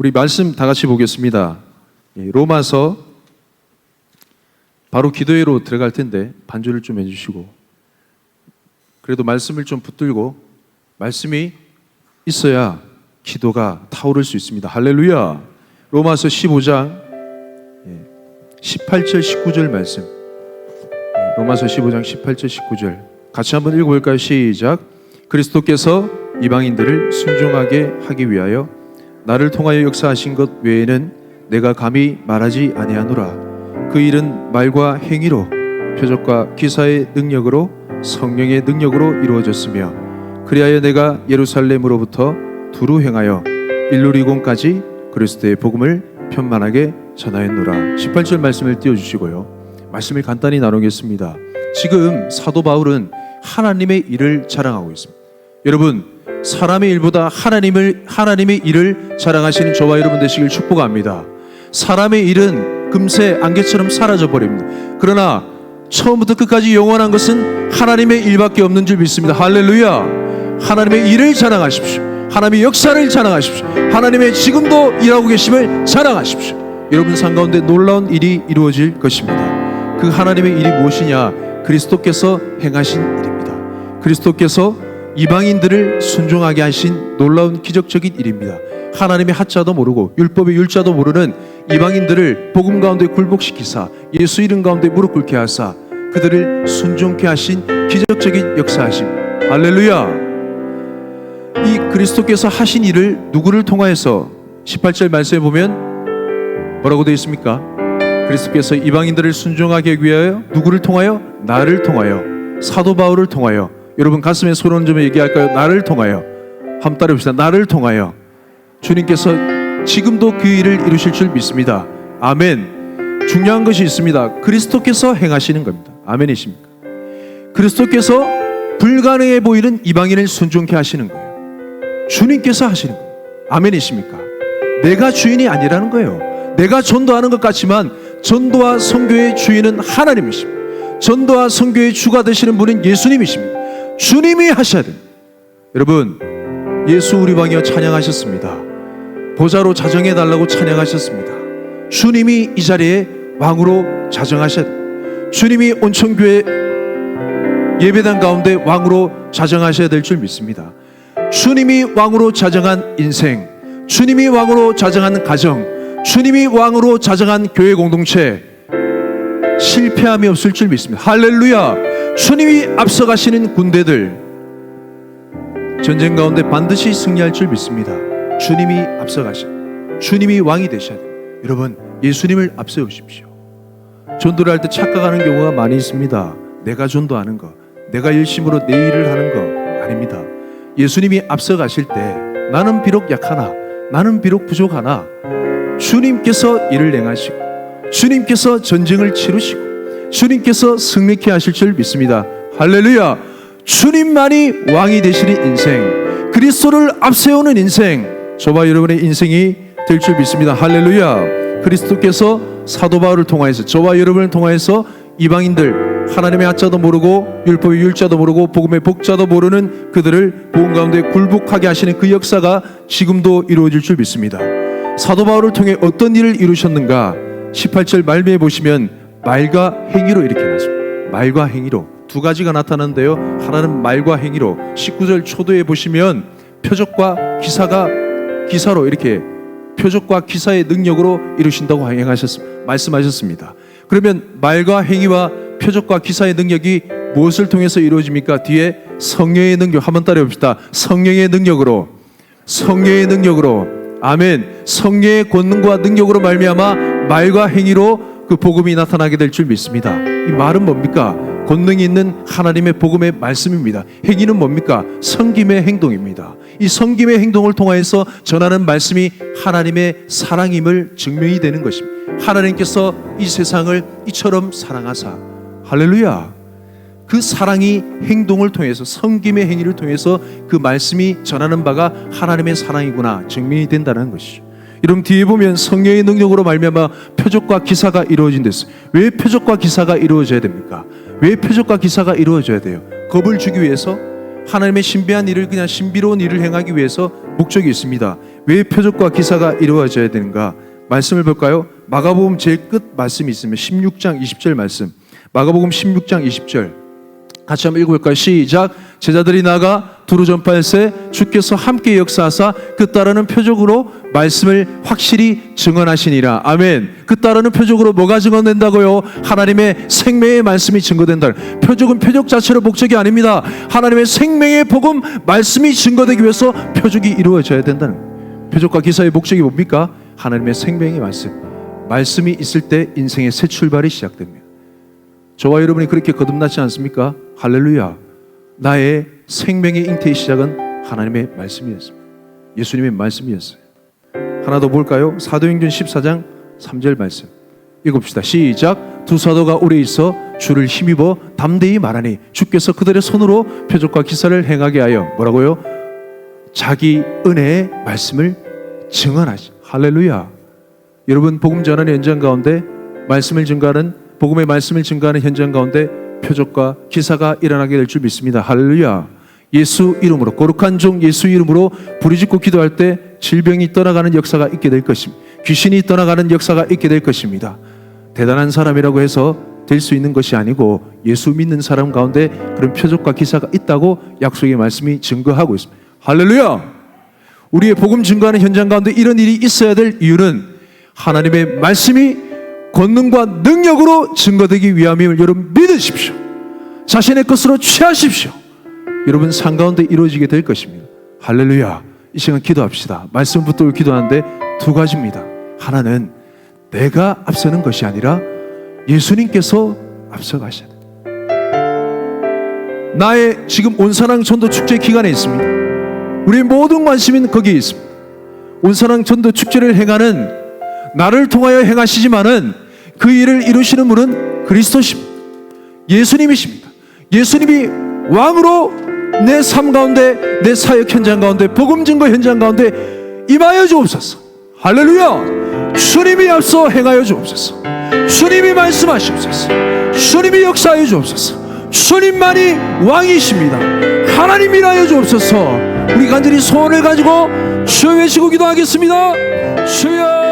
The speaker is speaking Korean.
우리 말씀 다 같이 보겠습니다. 로마서 바로 기도회로 들어갈 텐데 반주를 좀 해주시고, 그래도 말씀을 좀 붙들고, 말씀이 있어야 기도가 타오를 수 있습니다. 할렐루야. 로마서 15장 18절 19절 말씀, 로마서 15장 18절 19절 같이 한번 읽어볼까요? 시작. 그리스도께서 이방인들을 순종하게 하기 위하여 나를 통하여 역사하신 것 외에는 내가 감히 말하지 아니하노라. 그 일은 말과 행위로, 표적과 기사의 능력으로, 성령의 능력으로 이루어졌으며, 그리하여 내가 예루살렘으로부터 두루 행하여 일루리곤까지 그리스도의 복음을 편만하게 전하였노라. 18절 말씀을 띄워주시고요, 말씀을 간단히 나누겠습니다. 지금 사도 바울은 하나님의 일을 자랑하고 있습니다. 여러분, 사람의 일보다 하나님의 일을 자랑하시는 저와 여러분 되시길 축복합니다. 사람의 일은 금세 안개처럼 사라져 버립니다. 그러나 처음부터 끝까지 영원한 것은 하나님의 일밖에 없는 줄 믿습니다. 할렐루야. 하나님의 일을 자랑하십시오. 하나님의 역사를 자랑하십시오. 하나님의 지금도 일하고 계심을 자랑하십시오. 여러분 삶 가운데 놀라운 일이 이루어질 것입니다. 그 하나님의 일이 무엇이냐? 그리스도께서 행하신 일입니다. 그리스도께서 이방인들을 순종하게 하신 놀라운 기적적인 일입니다. 하나님의 하자도 모르고 율법의 율자도 모르는 이방인들을 복음 가운데 굴복시키사 예수 이름 가운데 무릎 꿇게 하사 그들을 순종케 하신 기적적인 역사하심. 할렐루야. 이 그리스도께서 하신 일을 누구를 통하여서 18절 말씀에 보면 뭐라고 되어 있습니까? 그리스도께서 이방인들을 순종하게 하기 위하여 누구를 통하여? 나를 통하여, 사도 바울을 통하여. 여러분 가슴에 손을 좀 얘기할까요? 나를 통하여. 한번 따라해봅시다. 나를 통하여 주님께서 지금도 그 일을 이루실 줄 믿습니다. 아멘. 중요한 것이 있습니다. 그리스도께서 행하시는 겁니다. 아멘이십니까? 그리스도께서 불가능해 보이는 이방인을 순종케 하시는 거예요. 주님께서 하시는 거예요. 아멘이십니까? 내가 주인이 아니라는 거예요. 내가 전도하는 것 같지만 전도와 선교의 주인은 하나님이십니다. 전도와 선교의 주가 되시는 분은 예수님이십니다. 주님이 하셔야 됩니다. 여러분, 예수 우리 왕이여 찬양하셨습니다. 보좌로 자정해 달라고 찬양하셨습니다. 주님이 이 자리에 왕으로 자정하셔야 됩니다. 주님이 온천교회 예배당 가운데 왕으로 자정하셔야 될 줄 믿습니다. 주님이 왕으로 자정한 인생, 주님이 왕으로 자정한 가정, 주님이 왕으로 자정한 교회 공동체, 실패함이 없을 줄 믿습니다. 할렐루야. 주님이 앞서가시는 군대들, 전쟁 가운데 반드시 승리할 줄 믿습니다. 주님이 앞서가셔, 주님이 왕이 되셔야 돼요. 여러분, 예수님을 앞세우십시오. 전도를 할 때 착각하는 경우가 많이 있습니다. 내가 전도하는 거, 내가 열심으로 내 일을 하는 거 아닙니다. 예수님이 앞서가실 때 나는 비록 약하나, 나는 비록 부족하나 주님께서 일을 행하시고 주님께서 전쟁을 치르시고 주님께서 승리케 하실 줄 믿습니다. 할렐루야. 주님만이 왕이 되시는 인생, 그리스도를 앞세우는 인생, 저와 여러분의 인생이 될 줄 믿습니다. 할렐루야. 그리스도께서 사도 바울을 통하여서 저와 여러분을 통하여서 이방인들, 하나님의 하자도 모르고 율법의 율자도 모르고 복음의 복자도 모르는 그들을 복음 가운데 굴복하게 하시는 그 역사가 지금도 이루어질 줄 믿습니다. 사도 바울을 통해 어떤 일을 이루셨는가? 18절 말미에 보시면 말과 행위로 이렇게 나왔습니다. 말과 행위로 두 가지가 나타나는데요, 하나는 말과 행위로, 19절 초도에 보시면 표적과 기사로 이렇게 표적과 기사의 능력으로 이루신다고 말씀하셨습니다. 그러면 말과 행위와 표적과 기사의 능력이 무엇을 통해서 이루어집니까? 뒤에 성령의 능력, 한번 따라해봅시다. 성령의 능력으로, 성령의 능력으로, 아멘. 성령의 권능과 능력으로 말미암아 말과 행위로 그 복음이 나타나게 될 줄 믿습니다. 이 말은 뭡니까? 권능이 있는 하나님의 복음의 말씀입니다. 행위는 뭡니까? 섬김의 행동입니다. 이 섬김의 행동을 통하여서 전하는 말씀이 하나님의 사랑임을 증명이 되는 것입니다. 하나님께서 이 세상을 이처럼 사랑하사, 할렐루야. 그 사랑이 행동을 통해서, 섬김의 행위를 통해서 그 말씀이 전하는 바가 하나님의 사랑이구나 증명이 된다는 것이죠. 여러분 뒤에 보면 성령의 능력으로 말미암아 표적과 기사가 이루어진댔어요. 왜 표적과 기사가 이루어져야 됩니까? 왜 표적과 기사가 이루어져야 돼요? 겁을 주기 위해서? 하나님의 신비한 일을, 그냥 신비로운 일을 행하기 위해서 목적이 있습니다. 왜 표적과 기사가 이루어져야 되는가? 말씀을 볼까요? 마가복음 제일 끝 말씀이 있으면 16장 20절 말씀. 마가복음 16장 20절 같이 한번 읽어볼까요? 시작. 제자들이 나가 두루 전파할세 주께서 함께 역사하사 그 따르는 표적으로 말씀을 확실히 증언하시니라. 아멘. 그 따르는 표적으로 뭐가 증언된다고요? 하나님의 생명의 말씀이 증거된다. 표적은 표적 자체로 목적이 아닙니다. 하나님의 생명의 복음 말씀이 증거되기 위해서 표적이 이루어져야 된다는 거예요. 표적과 기사의 목적이 뭡니까? 하나님의 생명의 말씀. 말씀이 있을 때 인생의 새 출발이 시작됩니다. 저와 여러분이 그렇게 거듭나지 않습니까? 할렐루야. 나의 생명의 잉태의 시작은 하나님의 말씀이었습니다. 예수님의 말씀이었어요. 하나 더 볼까요? 사도행전 14장 3절 말씀 읽읍시다. 시작. 두 사도가 오래 있어 주를 힘입어 담대히 말하니 주께서 그들의 손으로 표적과 기사를 행하게 하여 뭐라고요? 자기 은혜의 말씀을 증언하시. 할렐루야. 여러분, 복음 전하는 현장 가운데 말씀을 증거하는, 복음의 말씀을 증거하는 현장 가운데 표적과 기사가 일어나게 될 줄 믿습니다. 할렐루야. 예수 이름으로, 거룩한 종 예수 이름으로 부르짖고 기도할 때 질병이 떠나가는 역사가 있게 될 것입니다. 귀신이 떠나가는 역사가 있게 될 것입니다. 대단한 사람이라고 해서 될 수 있는 것이 아니고 예수 믿는 사람 가운데 그런 표적과 기사가 있다고 약속의 말씀이 증거하고 있습니다. 할렐루야. 우리의 복음 증거하는 현장 가운데 이런 일이 있어야 될 이유는 하나님의 말씀이 권능과 능력으로 증거되기 위함임을 여러분 믿으십시오. 자신의 것으로 취하십시오. 여러분 삶 가운데 이루어지게 될 것입니다. 할렐루야. 이 시간 기도합시다. 말씀 붙들고 기도하는데 두 가지입니다. 하나는 내가 앞서는 것이 아니라 예수님께서 앞서가셔야 돼. 나의 지금 온사랑 전도 축제 기간에 있습니다. 우리 모든 관심은 거기에 있습니다. 온사랑 전도 축제를 행하는 나를 통하여 행하시지만은 그 일을 이루시는 분은 그리스도십니다. 예수님이십니다. 예수님이 왕으로 내 삶 가운데, 내 사역 현장 가운데, 복음 증거 현장 가운데 임하여 주옵소서. 할렐루야. 주님이 앞서 행하여 주옵소서. 주님이 말씀하시옵소서. 주님이 역사하여 주옵소서. 주님만이 왕이십니다. 하나님이라여 주옵소서. 우리 간절히 소원을 가지고 주여 외치고 기도하겠습니다. 주여.